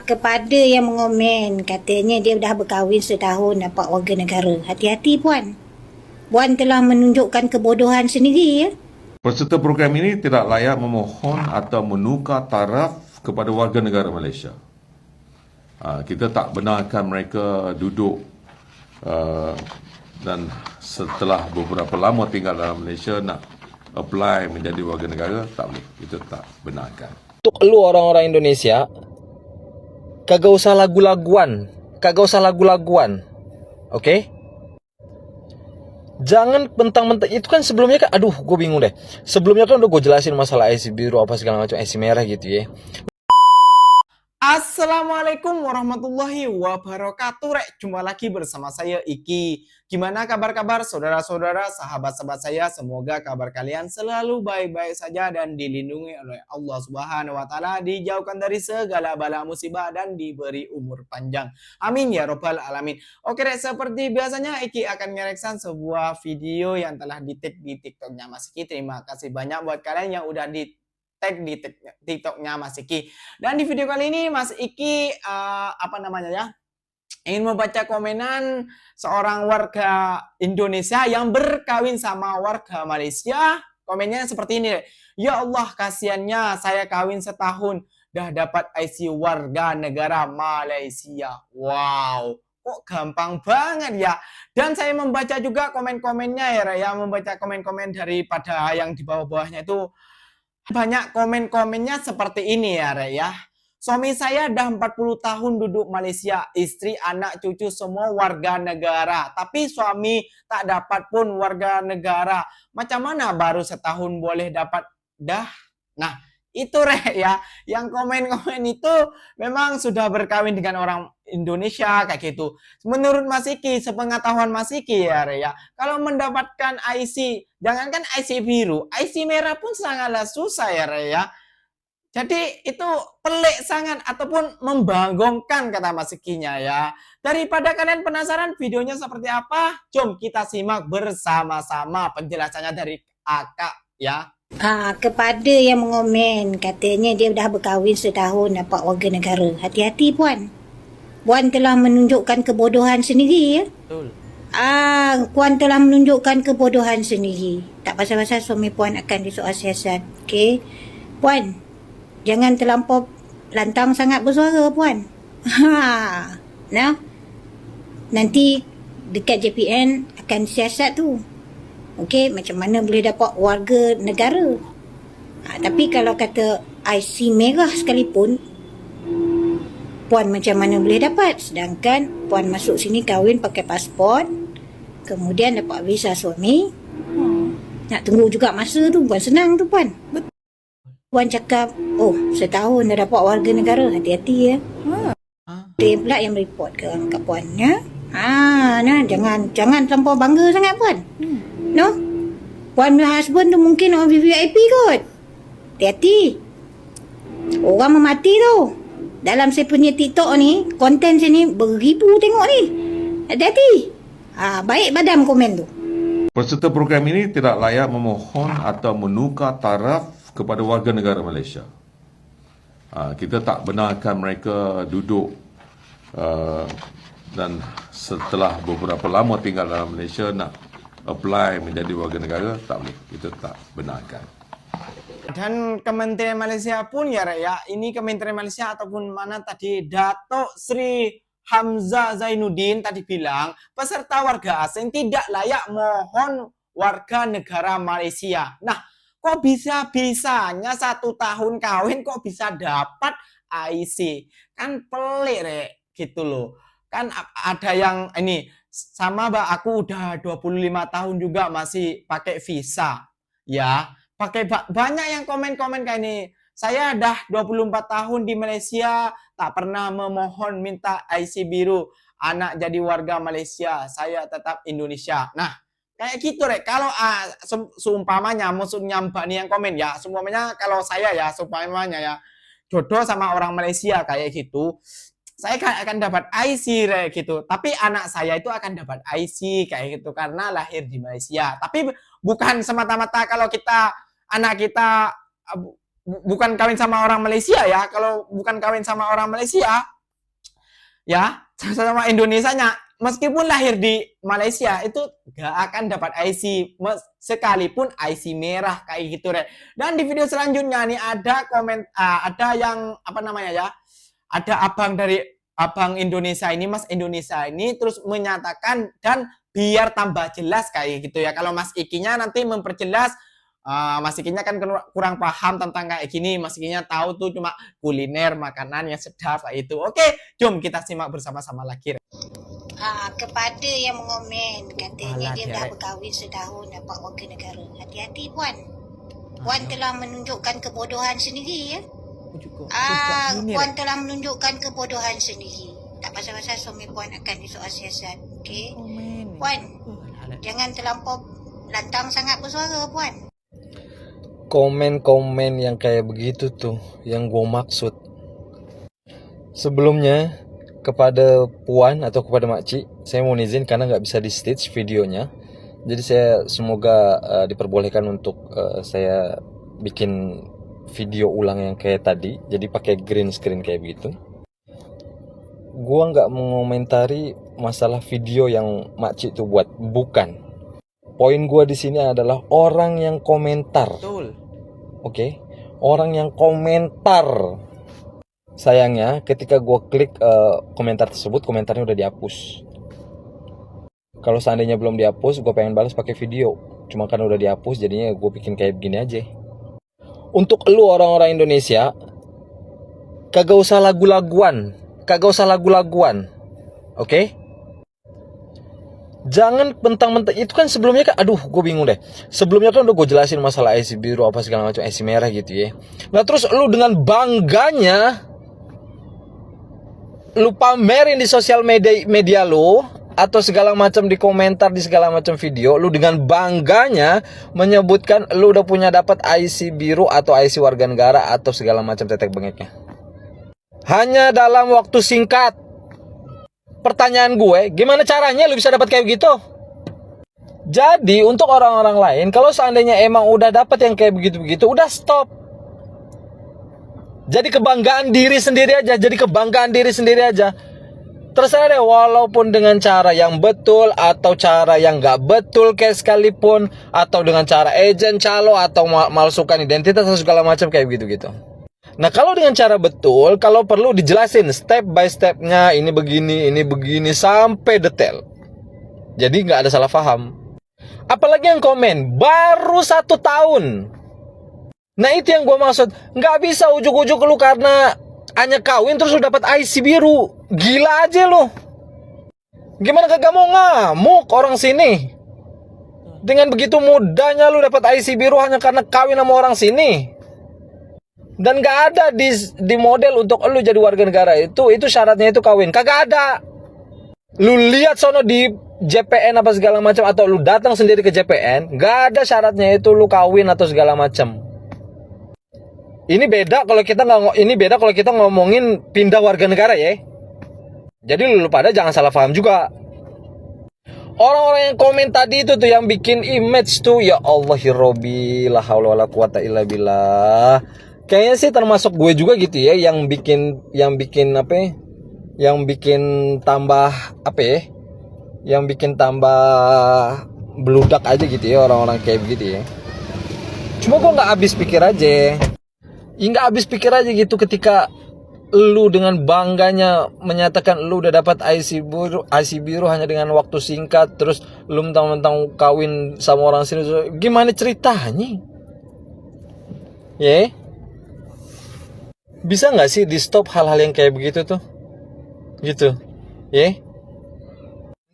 Kepada yang mengomen, katanya dia dah berkahwin setahun dapat warga negara. Hati-hati puan. Puan telah menunjukkan kebodohan sendiri ya. Peserta program ini tidak layak memohon atau menukar taraf kepada warga negara Malaysia. Kita tak benarkan mereka duduk dan setelah beberapa lama tinggal dalam Malaysia nak apply menjadi warga negara, tak boleh. Kita tak benarkan. Untuk lu orang-orang Indonesia, kagak usah lagu-laguan, oke? Jangan mentang-mentang itu kan sebelumnya kan, aduh, gue bingung deh. Sebelumnya kan udah gue jelasin masalah IC biru apa segala macam, IC merah gitu ya. Assalamualaikum warahmatullahi wabarakatuh. Jumpa lagi bersama saya Iki. Gimana kabar-kabar saudara-saudara, sahabat-sahabat saya? Semoga kabar kalian selalu baik-baik saja dan dilindungi oleh Allah Subhanahu wa taala, dijauhkan dari segala bala musibah dan diberi umur panjang. Amin ya robbal alamin. Oke, seperti biasanya Iki akan mereksan sebuah video yang telah di-tag di TikToknya Mas Iki. Terima kasih banyak buat kalian yang udah tag di TikToknya Mas Iki. Dan di video kali ini Mas Iki ingin membaca komenan seorang warga Indonesia yang berkawin sama warga Malaysia. Komennya seperti ini. Ya Allah, kasihannya saya kawin setahun dah dapat IC warga negara Malaysia. Wow, kok gampang banget ya. Dan saya membaca juga komen-komennya ya, membaca komen-komen daripada yang di bawah-bawahnya itu banyak komen-komennya seperti ini ya. Suami saya dah 40 tahun duduk Malaysia, istri, anak, cucu semua warga negara. Tapi suami tak dapat pun warga negara. Macam mana baru setahun boleh dapat dah? Nah, itu ya. Yang komen-komen itu memang sudah berkawin dengan orang Indonesia kayak gitu. Menurut Mas Iki, sepengetahuan Mas Iki ya, kalau mendapatkan IC, jangankan IC biru, IC merah pun sangatlah susah ya. Jadi itu pelik sangat ataupun membanggongkan kata Mas Iki-nya ya. Daripada kalian penasaran videonya seperti apa, jom kita simak bersama-sama penjelasannya dari Akak ya. Kepada yang mengomen, katanya dia dah berkahwin setahun dapat warga negara. Hati-hati puan. Puan telah menunjukkan kebodohan sendiri ya. Betul. Puan telah menunjukkan kebodohan sendiri. Tak pasal-pasal suami puan akan disoal siasat. Okey. Puan, jangan terlampau lantang sangat bersuara puan. Nah. Nanti dekat JPN akan siasat tu. Okey, macam mana boleh dapat warga negara. Tapi kalau kata IC merah sekalipun, puan macam mana boleh dapat? Sedangkan puan masuk sini kahwin pakai pasport, kemudian dapat visa suami. Nak tunggu juga masa tu, bukan senang tu puan. Puan cakap, oh setahun dah dapat warga negara, hati-hati ya. Dia pula yang report ke puan ya. Nah, jangan terlampau bangga sangat puan. No? Puan punya husband tu mungkin orang VVIP kot. Hati-hati. Orang memati tu. Dalam saya punya TikTok ni, konten saya ni beribu tengok ni. Hati-hati. Baik badam komen tu. Peserta program ini tidak layak memohon atau menukar taraf kepada warga negara Malaysia. Kita tak benarkan mereka duduk dan setelah beberapa lama tinggal dalam Malaysia nak apply menjadi warga negara, tak boleh. Kita tak benarkan. Dan Kementerian Malaysia pun ya, ini Kementerian Malaysia ataupun mana tadi Datuk Sri Hamzah Zainuddin tadi bilang peserta warga asing tidak layak mohon warga negara Malaysia. Nah, kok bisa-bisanya 1 tahun kawin kok bisa dapat IC? Kan pelik gitu loh. Kan ada yang ini sama aku udah 25 tahun juga masih pakai visa ya. Pakai banyak yang komen-komen kayak ini. Saya dah 24 tahun di Malaysia, tak pernah memohon minta IC biru. Anak jadi warga Malaysia, saya tetap Indonesia. Nah, kayak gitu kalau seumpamanya, maksudnya Mbak nih yang komen ya, seumpamanya kalau saya ya, seumpamanya ya, jodoh sama orang Malaysia kayak gitu, saya akan dapat IC gitu. Tapi anak saya itu akan dapat IC kayak gitu karena lahir di Malaysia. Tapi bukan semata-mata kalau anak kita bukan kawin sama orang Malaysia ya. Kalau bukan kawin sama orang Malaysia, ya sama Indonesianya, meskipun lahir di Malaysia itu gak akan dapat IC sekalipun IC merah kayak gitu deh. Dan di video selanjutnya nih ada ada yang apa namanya ya, ada abang Indonesia ini, Mas Indonesia ini terus menyatakan, dan biar tambah jelas kayak gitu ya. Kalau Mas Ikinya nanti memperjelas, Mas Ikinya kan kurang paham tentang kayak gini. Mas Ikinya tahu tuh cuma kuliner, makanan yang sedap kayak itu. Oke, jom kita simak bersama-sama lagi. Kepada yang mengomen katanya Alah, dia dah berkahwin setahun dapat warga negara. Hati-hati puan. Puan telah menunjukkan kebodohan sendiri ya. Puan telah menunjukkan kebodohan sendiri. Tak pasal-pasal suami puan akan disoal siasat. Okey. Puan, jangan terlampau lantang sangat bersuara puan. Komen-komen yang kayak begitu tuh yang gue maksud. Sebelumnya kepada Puan atau kepada Makcik, saya mau izin karena nggak bisa di stage videonya. Jadi saya semoga diperbolehkan untuk saya bikin video ulang yang kayak tadi. Jadi pakai green screen kayak begitu. Gua nggak mengomentari masalah video yang Makcik tuh buat, bukan. Poin gua di sini adalah orang yang komentar. Betul. Oke, orang yang komentar. Sayangnya ketika gue klik komentar tersebut, komentarnya udah dihapus. Kalau seandainya belum dihapus, gue pengen balas pakai video. Cuma karena udah dihapus, jadinya gue bikin kayak begini aja. Untuk lu orang-orang Indonesia, kagak usah lagu-laguan. Oke? Jangan mentang-mentang, itu kan sebelumnya kan, aduh gue bingung deh. Sebelumnya kan udah gue jelasin masalah IC biru apa segala macam, IC merah gitu ya. Nah terus lu dengan bangganya lu pamerin di sosial media lu atau segala macam di komentar di segala macam video, lu dengan bangganya menyebutkan lu udah punya dapat IC biru atau IC warga negara atau segala macam tetek bengeknya. Hanya dalam waktu singkat. Pertanyaan gue, gimana caranya lu bisa dapat kayak gitu? Jadi untuk orang-orang lain, kalau seandainya emang udah dapat yang kayak begitu-begitu, udah stop. Jadi kebanggaan diri sendiri aja. Terserah deh, walaupun dengan cara yang betul atau cara yang gak betul kayak sekalipun, atau dengan cara agent calo atau malsukan identitas atau segala macam kayak begitu-gitu. Nah kalau dengan cara betul, kalau perlu dijelasin step by stepnya, ini begini sampai detail. Jadi gak ada salah paham. Apalagi yang komen baru 1 tahun. Nah itu yang gue maksud. Gak bisa ujuk-ujuk lu karena hanya kawin terus lu dapat IC biru. Gila aja lu. Gimana kagak mau ngamuk orang sini? Dengan begitu mudahnya lu dapat IC biru hanya karena kawin sama orang sini. Dan gak ada di model untuk lu jadi warga negara itu syaratnya itu kawin. Kagak ada. Lu lihat sono di JPN apa segala macam, atau lu datang sendiri ke JPN, gak ada syaratnya itu lu kawin atau segala macam. Ini beda kalau kita ngomongin pindah warga negara ya. Jadi lu pada jangan salah paham juga. Orang-orang yang komen tadi itu tuh yang bikin image tuh, ya Allah Robbi, la haula wala quwata illa billah. Kayaknya sih termasuk gue juga gitu ya, yang bikin apa ya? Yang bikin tambah apa ya? Yang bikin tambah beludak aja gitu ya orang-orang kayak begitu ya. Cuma gue nggak habis pikir aja. Nggak habis pikir aja gitu ketika lu dengan bangganya menyatakan lu udah dapat IC biru hanya dengan waktu singkat, terus lu mentang-mentang kawin sama orang sini. Gimana ceritanya? Ya? Bisa nggak sih di stop hal-hal yang kayak begitu tuh? Gitu. Ya?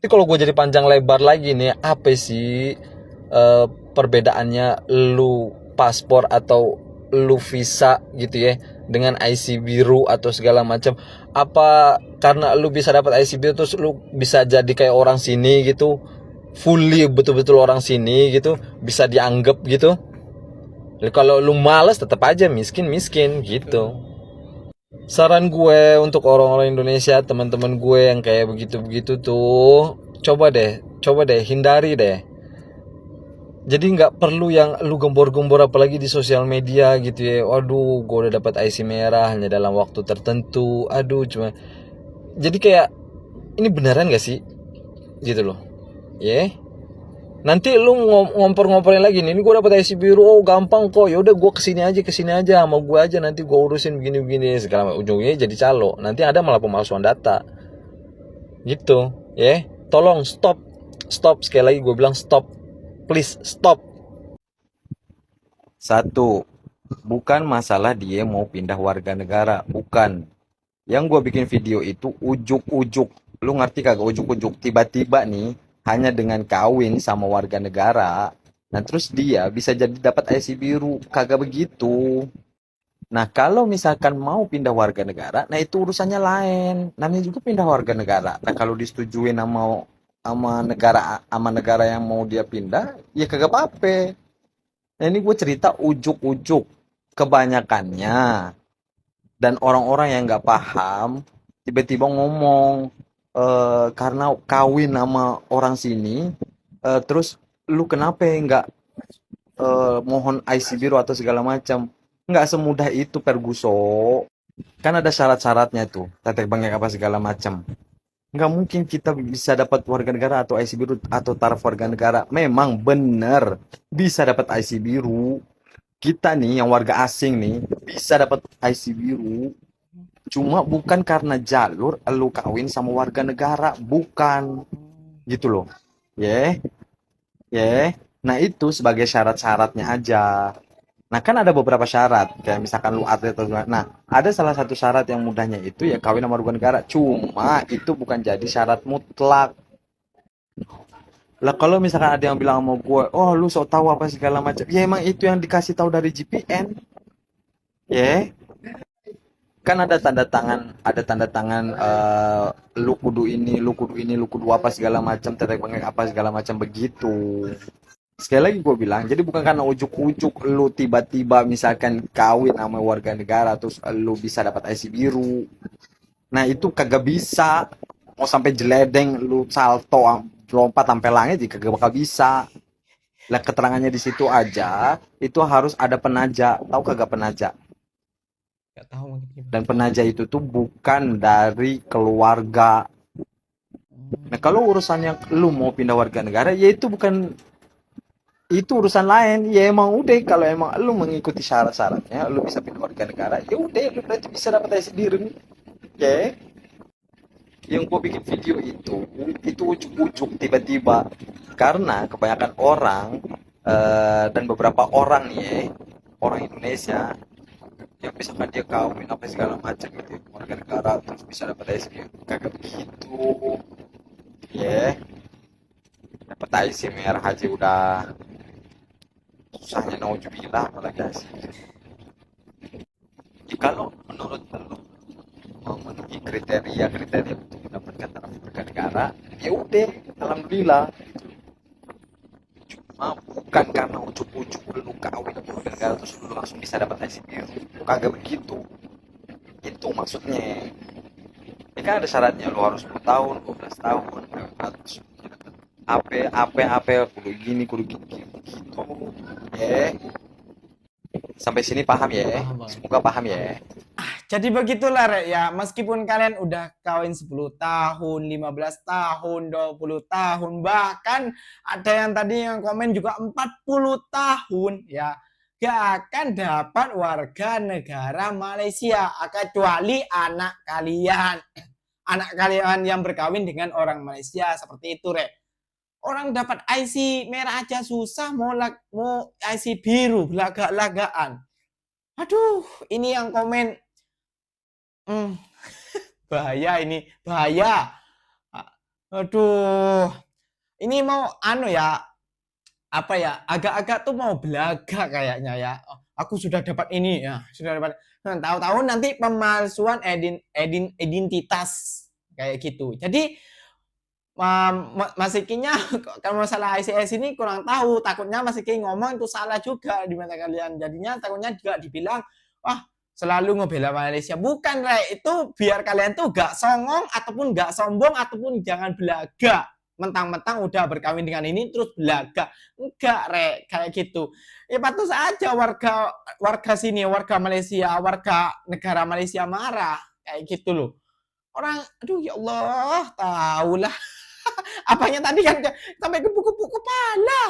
Nanti kalau gue jadi panjang lebar lagi nih, apa sih perbedaannya lu paspor atau lu visa gitu ya dengan IC biru atau segala macam? Apa karena lu bisa dapat IC biru terus lu bisa jadi kayak orang sini gitu, fully betul-betul orang sini gitu, bisa dianggap gitu? Kalau lu malas tetap aja miskin gitu. Saran gue untuk orang-orang Indonesia, teman-teman gue yang kayak begitu-begitu tuh, coba deh hindari deh. Jadi nggak perlu yang lu gembor-gembor apalagi di sosial media gitu ya. Waduh, gue udah dapat IC merah hanya dalam waktu tertentu. Aduh, cuma jadi kayak ini beneran gak sih? Gitu loh. Ya. Nanti lu ngompor-ngomporin lagi nih, ini gue dapet IC biru, oh gampang kok. Ya udah gue kesini aja sama gue aja, nanti gue urusin begini-begini segala macam. Ujungnya jadi calo. Nanti ada malah pemalsuan data. Gitu, ya. Tolong stop. Stop, sekali lagi gue bilang stop. Please stop. Satu, bukan masalah dia mau pindah warga negara, bukan. Yang gue bikin video itu ujuk-ujuk. Lu ngerti kagak ujuk-ujuk? Tiba-tiba nih, hanya dengan kawin sama warga negara, nah terus dia bisa jadi dapat IC biru. Kagak begitu. Nah, kalau misalkan mau pindah warga negara, nah itu urusannya lain. Namanya juga pindah warga negara. Nah, kalau disetujuin sama negara yang mau dia pindah, ya kagak apa-apa. Nah, ini gue cerita ujuk-ujuk kebanyakannya. Dan orang-orang yang nggak paham tiba-tiba ngomong karena kawin sama orang sini, terus lu kenapa nggak mohon IC biru atau segala macam. Nggak semudah itu, Perguso. Kan ada syarat-syaratnya tuh, tetek bengek apa segala macam. Nggak mungkin kita bisa dapat warga negara atau IC biru atau taraf warga negara. Memang bener bisa dapat IC biru. Kita nih yang warga asing nih bisa dapat IC biru. Cuma bukan karena jalur lu kawin sama warga negara, bukan. Gitu loh. Ya. Ya. Nah, itu sebagai syarat-syaratnya aja. Nah, kan ada beberapa syarat, kayak misalkan lu atlet atau gimana. Nah, ada salah satu syarat yang mudahnya itu ya kawin sama warga negara. Cuma itu bukan jadi syarat mutlak. Lah kalau misalkan ada yang bilang sama gue, oh lu sok tahu apa segala macam. Ya emang itu yang dikasih tahu dari GPN. Ya, kan ada tanda tangan lu kudu ini, lu kudu ini, lu kudu apa segala macam, tetek bengek apa segala macam begitu. Sekali lagi gue bilang, jadi bukan karena ujuk-ujuk lu tiba-tiba misalkan kawin sama warga negara terus lu bisa dapat IC biru. Nah, itu kagak bisa. Mau sampai jeledeng lu salto lompat sampai langit juga kagak bakal bisa. Lah keterangannya di situ aja, itu harus ada penaja. Tahu kagak penaja? Nggak tahu mungkin. Dan penaja itu tuh bukan dari keluarga. Nah, kalau urusannya lu mau pindah warga negara, ya itu bukan, itu urusan lain. Ya emang udah, kalau emang lu mengikuti syarat-syaratnya lu bisa pindah warga negara, ya udah lu berarti bisa dapat IC biru. Oke. Yang gue bikin video itu ujuk-ujuk tiba-tiba karena kebanyakan orang dan beberapa orang nih ya, orang Indonesia yang misalkan dia kawin apa segala macam gitu warga negara terus bisa dapat IC biru. Kagak begitu ya. Dapat IC merah aja udah susahnya, nauzubillah apalagi IC. Kalau menurut lu memenuhi kriteria untuk mendapatkan taraf warga negara, ya udah, alhamdulillah. Cuma bukan karena ujuk-ujuk lu kawin sama warga negara terus lu langsung bisa dapat IC biru. Kagak begitu. Itu maksudnya. Ya kan ada syaratnya, lu harus 10 tahun, 12 tahun, harus apa kudu gini gitu. Ya. Sampai sini paham ya? Semoga paham ya. Jadi begitulah Rek ya, meskipun kalian udah kawin 10 tahun, 15 tahun, 20 tahun, bahkan ada yang tadi yang komen juga 40 tahun ya, gak akan dapat warga negara Malaysia kecuali anak kalian yang berkawin dengan orang Malaysia, seperti itu Rek. Orang dapat IC merah aja susah, mau IC biru belagak-lagaan. Aduh, ini yang komen bahaya ini, bahaya. Aduh, ini mau apa ya, agak-agak tuh mau belaga kayaknya ya. Aku sudah dapat ini ya, sudah dapat. Nah, tahu-tahu nanti pemalsuan identitas kayak gitu. Jadi Mas Ikinya kalau masalah ICS ini kurang tahu, takutnya Mas Iki ngomong itu salah juga di mata kalian. Jadinya takutnya juga dibilang, wah selalu ngebela Malaysia. Bukan, Rek. Itu biar kalian tuh gak songong ataupun gak sombong ataupun jangan belaga. mentang-mentang udah berkawin dengan ini terus belaga. Enggak, Rek, kayak gitu. Ya patut saja warga sini, warga Malaysia, warga negara Malaysia marah kayak gitu loh. Orang, aduh ya Allah, tahulah. Apanya tadi kan sampai kepuku-puku kepala.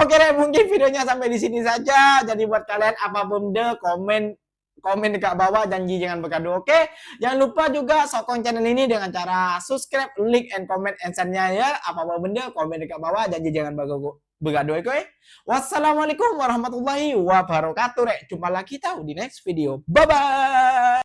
Oke deh, mungkin videonya sampai di sini saja. Jadi buat kalian apapun deh, komen dekat bawah, janji jangan bergaduh. Oke, jangan lupa juga sokong channel ini dengan cara subscribe, like, and comment, and share-nya ya. Apa-apa benda, komen dekat bawah, janji jangan bergaduh. Oke, wassalamualaikum warahmatullahi wabarakatuh. Jumpa lagi tahu di next video. Bye bye.